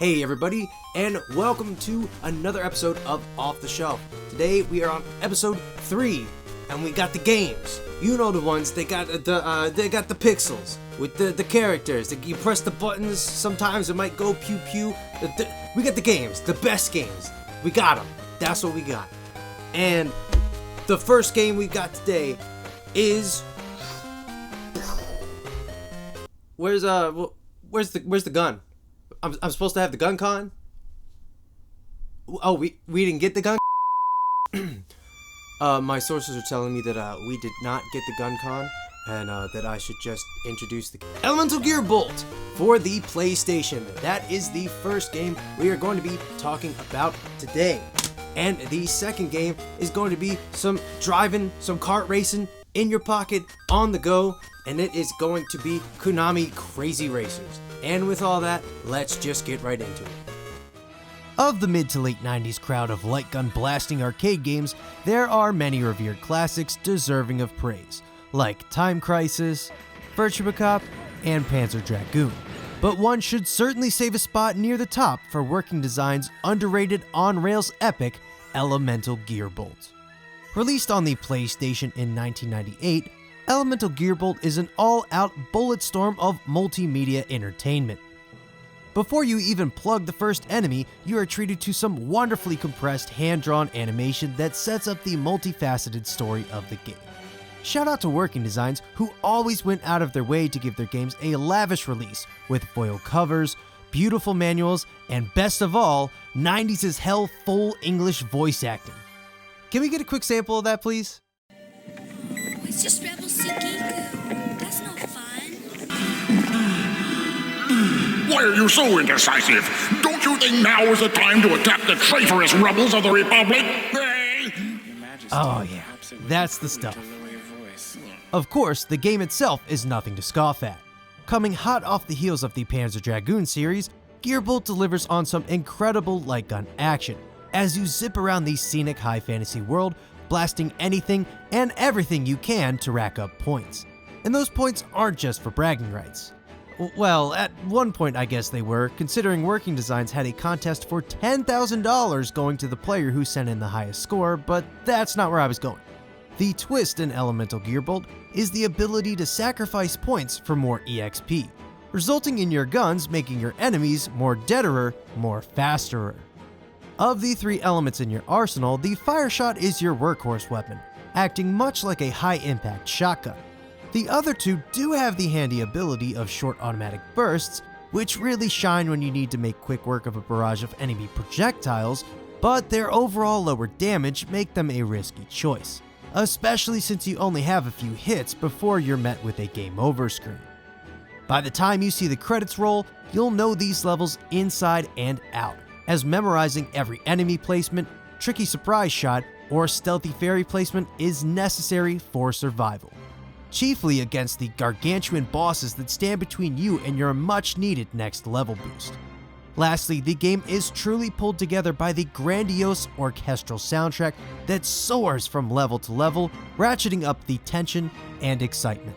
Hey everybody, and welcome to another episode of Off the Shelf. Today we are on episode 3, and we got the games. You know the ones, they got the pixels with the characters. You press the buttons, sometimes it might go pew pew. We got the games, the best games. We got them. That's what we got. And the first game we got today is where's the gun? I'm supposed to have the gun con? Oh, we didn't get the gun? My sources are telling me that we did not get the gun con, and that I should just introduce the Elemental Gearbolt for the PlayStation. That is the first game we are going to be talking about today. And the second game is going to be some driving, some kart racing in your pocket on the go, and it is going to be Konami Krazy Racers. And with all that, let's just get right into it. Of the mid to late 90s crowd of light gun blasting arcade games, there are many revered classics deserving of praise, like Time Crisis, Virtua Cop, and Panzer Dragoon. But one should certainly save a spot near the top for Working Design's underrated on-rails epic, Elemental Gearbolt. Released on the PlayStation in 1998, Elemental Gearbolt is an all-out bullet storm of multimedia entertainment. Before you even plug the first enemy, you are treated to some wonderfully compressed hand-drawn animation that sets up the multifaceted story of the game. Shout out to Working Designs, who always went out of their way to give their games a lavish release, with foil covers, beautiful manuals, and best of all, 90s as hell full English voice acting. Can we get a quick sample of that, please? It's just Rebel Sugiku. That's no fun. Why are you so indecisive? Don't you think now is the time to attack the traitorous rebels of the Republic? Oh yeah, that's the stuff. Of course, the game itself is nothing to scoff at. Coming hot off the heels of the Panzer Dragoon series, Gearbolt delivers on some incredible light gun action, as you zip around the scenic high fantasy world, blasting anything and everything you can to rack up points. And those points aren't just for bragging rights. Well, at one point I guess they were, considering Working Designs had a contest for $10,000 going to the player who sent in the highest score, but that's not where I was going. The twist in Elemental Gearbolt is the ability to sacrifice points for more EXP, resulting in your guns making your enemies more deaderer, more fasterer. Of the 3 elements in your arsenal, the fire shot is your workhorse weapon, acting much like a high-impact shotgun. The other 2 do have the handy ability of short automatic bursts, which really shine when you need to make quick work of a barrage of enemy projectiles, but their overall lower damage make them a risky choice, especially since you only have a few hits before you're met with a game over screen. By the time you see the credits roll, you'll know these levels inside and out, as memorizing every enemy placement, tricky surprise shot, or stealthy fairy placement is necessary for survival, chiefly against the gargantuan bosses that stand between you and your much needed next level boost. Lastly, the game is truly pulled together by the grandiose orchestral soundtrack that soars from level to level, ratcheting up the tension and excitement.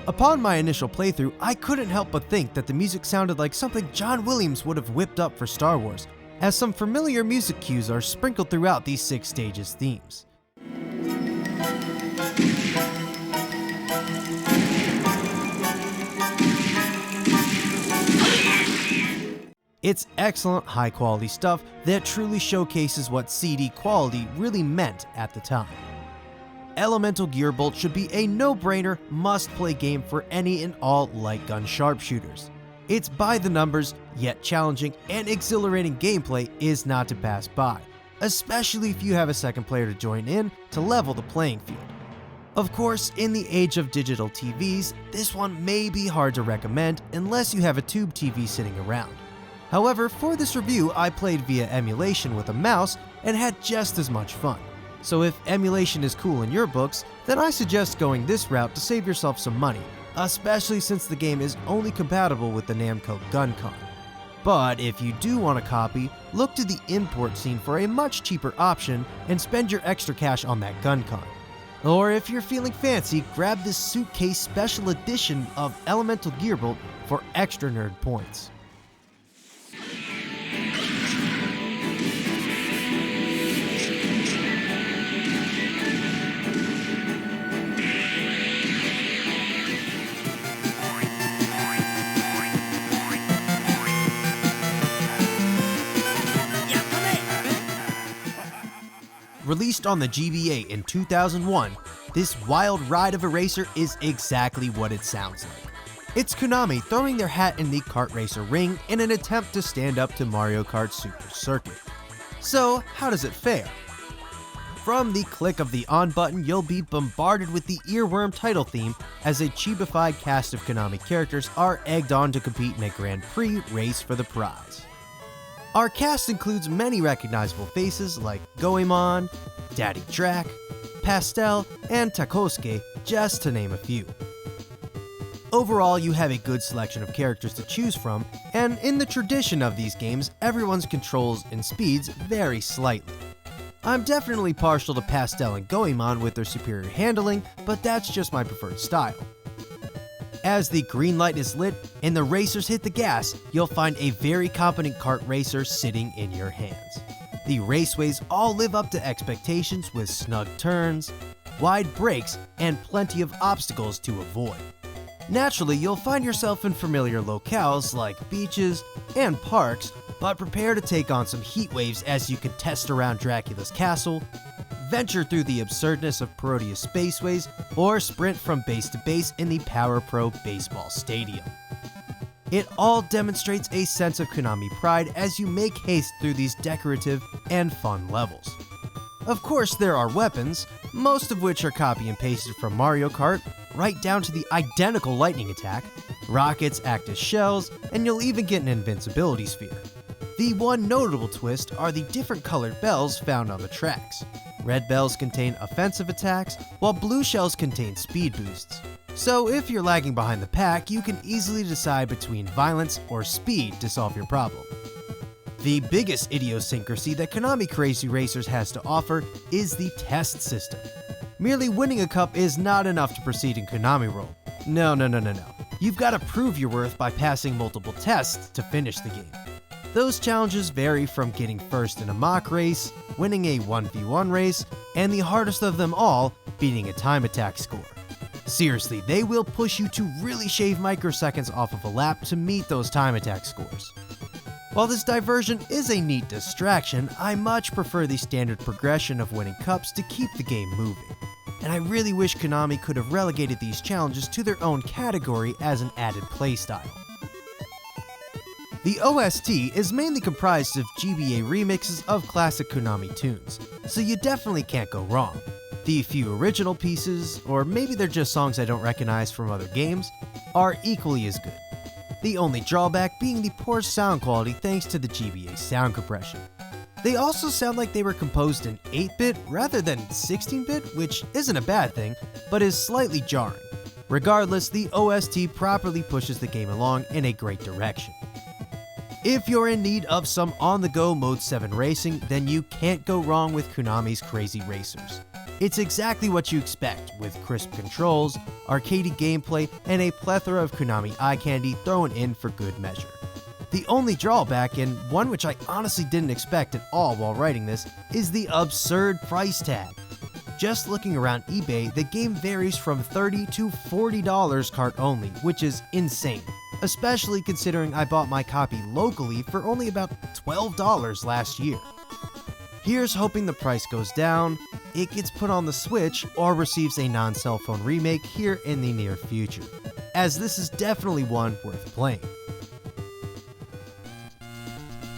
Upon my initial playthrough, I couldn't help but think that the music sounded like something John Williams would have whipped up for Star Wars, as some familiar music cues are sprinkled throughout these 6 stages' themes. It's excellent high-quality stuff that truly showcases what CD quality really meant at the time. Elemental Gearbolt should be a no-brainer, must-play game for any and all light gun sharpshooters. Its by-the-numbers, yet challenging and exhilarating gameplay is not to pass by, especially if you have a second player to join in to level the playing field. Of course, in the age of digital TVs, this one may be hard to recommend unless you have a tube TV sitting around. However, for this review, I played via emulation with a mouse and had just as much fun. So if emulation is cool in your books, then I suggest going this route to save yourself some money, especially since the game is only compatible with the Namco Gun Con. But if you do want a copy, look to the import scene for a much cheaper option and spend your extra cash on that Gun Con. Or if you're feeling fancy, grab this suitcase special edition of Elemental Gearbolt for extra nerd points. Released on the GBA in 2001, this wild ride of a racer is exactly what it sounds like. It's Konami throwing their hat in the kart racer ring in an attempt to stand up to Mario Kart Super Circuit. So, how does it fare? From the click of the on button, you'll be bombarded with the earworm title theme as a cheapified cast of Konami characters are egged on to compete in a Grand Prix race for the prize. Our cast includes many recognizable faces like Goemon, Daddy Drac, Pastel, and Takosuke, just to name a few. Overall, you have a good selection of characters to choose from, and in the tradition of these games, everyone's controls and speeds vary slightly. I'm definitely partial to Pastel and Goemon with their superior handling, but that's just my preferred style. As the green light is lit and the racers hit the gas, you'll find a very competent kart racer sitting in your hands. The raceways all live up to expectations with snug turns, wide brakes, and plenty of obstacles to avoid. Naturally, you'll find yourself in familiar locales like beaches and parks, but prepare to take on some heat waves as you contest around Dracula's castle, venture through the absurdness of Parodia's spaceways, or sprint from base to base in the Power Pro Baseball Stadium. It all demonstrates a sense of Konami pride as you make haste through these decorative and fun levels. Of course, there are weapons, most of which are copy and pasted from Mario Kart, right down to the identical lightning attack. Rockets act as shells, and you'll even get an invincibility sphere. The one notable twist are the different colored bells found on the tracks. Red bells contain offensive attacks, while blue shells contain speed boosts. So if you're lagging behind the pack, you can easily decide between violence or speed to solve your problem. The biggest idiosyncrasy that Konami Krazy Racers has to offer is the test system. Merely winning a cup is not enough to proceed in Konami World. No. You've got to prove your worth by passing multiple tests to finish the game. Those challenges vary from getting first in a mock race, winning a 1v1 race, and the hardest of them all, beating a time attack score. Seriously, they will push you to really shave microseconds off of a lap to meet those time attack scores. While this diversion is a neat distraction, I much prefer the standard progression of winning cups to keep the game moving. And I really wish Konami could have relegated these challenges to their own category as an added playstyle. The OST is mainly comprised of GBA remixes of classic Konami tunes, so you definitely can't go wrong. The few original pieces, or maybe they're just songs I don't recognize from other games, are equally as good. The only drawback being the poor sound quality thanks to the GBA sound compression. They also sound like they were composed in 8-bit rather than 16-bit, which isn't a bad thing, but is slightly jarring. Regardless, the OST properly pushes the game along in a great direction. If you're in need of some on-the-go Mode 7 racing, then you can't go wrong with Konami's Krazy Racers. It's exactly what you expect, with crisp controls, arcadey gameplay, and a plethora of Konami eye candy thrown in for good measure. The only drawback, and one which I honestly didn't expect at all while writing this, is the absurd price tag. Just looking around eBay, the game varies from $30 to $40 cart only, which is insane, especially considering I bought my copy locally for only about $12 last year. Here's hoping the price goes down, it gets put on the Switch, or receives a non-cell phone remake here in the near future, as this is definitely one worth playing.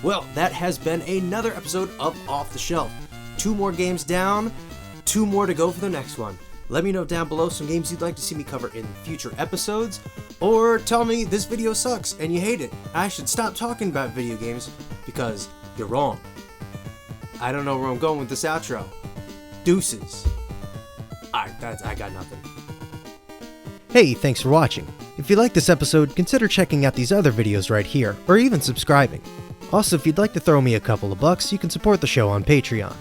Well, that has been another episode of Off the Shelf. 2 more games down, 2 more to go for the next one. Let me know down below some games you'd like to see me cover in future episodes, or tell me this video sucks and you hate it. I should stop talking about video games because you're wrong. I don't know where I'm going with this outro. Deuces. I got nothing. Hey, thanks for watching. If you like this episode, consider checking out these other videos right here, or even subscribing. Also, if you'd like to throw me a couple of bucks, you can support the show on Patreon.